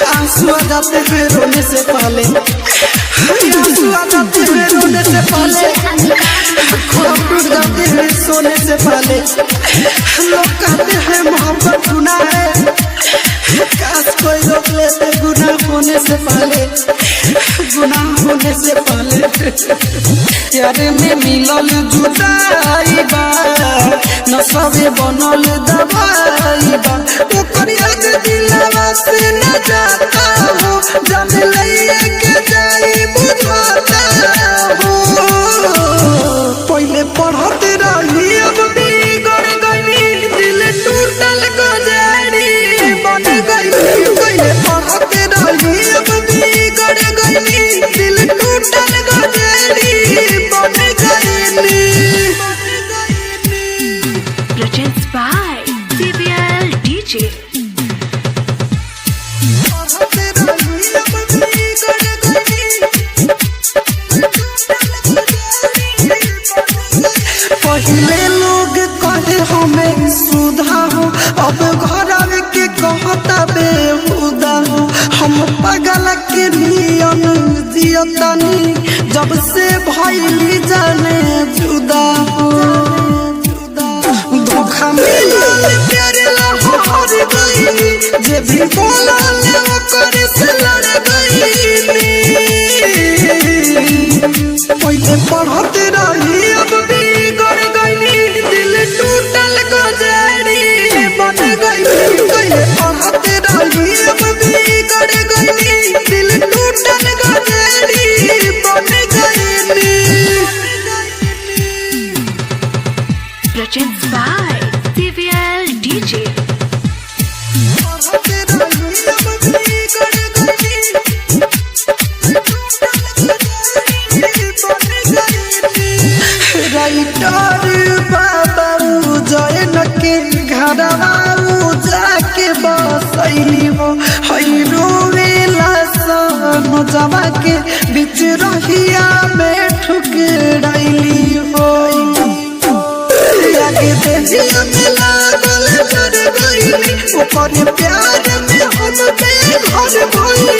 आंसू आ जाते हैं रोने से पहले, आंसू आ जाते हैं रोने से पहले, ख्वाब टूट जाते हैं सोने से पहले। लोग कहते हैं मोहब्बत गुनाह है, काश कोई रोक लेते गुनाह होने से पहले, गुनाह होने से पहले। यार में मिलल जुदाई बा, नशे बनल दवाई बा, ओकर याद दिलवा से न जाता हो, जान लइए के जाई बुझाता हो। पहले पढ़त रही अब बिगड़ गई, दिल टूटल गजारी बन गई। पहले पढ़त रही अब बिगड़ गई, दिल टूटल गजारी बन गई। Presents by CBL DJ. पहले लोग कहे हमें सुधा हो, अब घर के कहता बेहुदा हो। हम पागल के नियन जियतनी, जब से भइली जाने जुदा हो। धोखा मिलल प्यारे लहर गईली, जे भी बोलल ओकर से लड़ गईली। पहले पढ़त रही अब बिगड़ गईली, दिल टूटल गजारी बन गई। पहले पढ़त रही अब बिगड़ गईली, दिल टूटल गजारी बन गई। Presents by CBL DJ. Writer बाबा जैन के घरवा जाके बसैली हो, हई रोवेला सन जवा के बीच रहिया में ठुकराइली हो। आगे देखिया में लागल कर गईली, ओकर प्यार में हम बेघर भइली।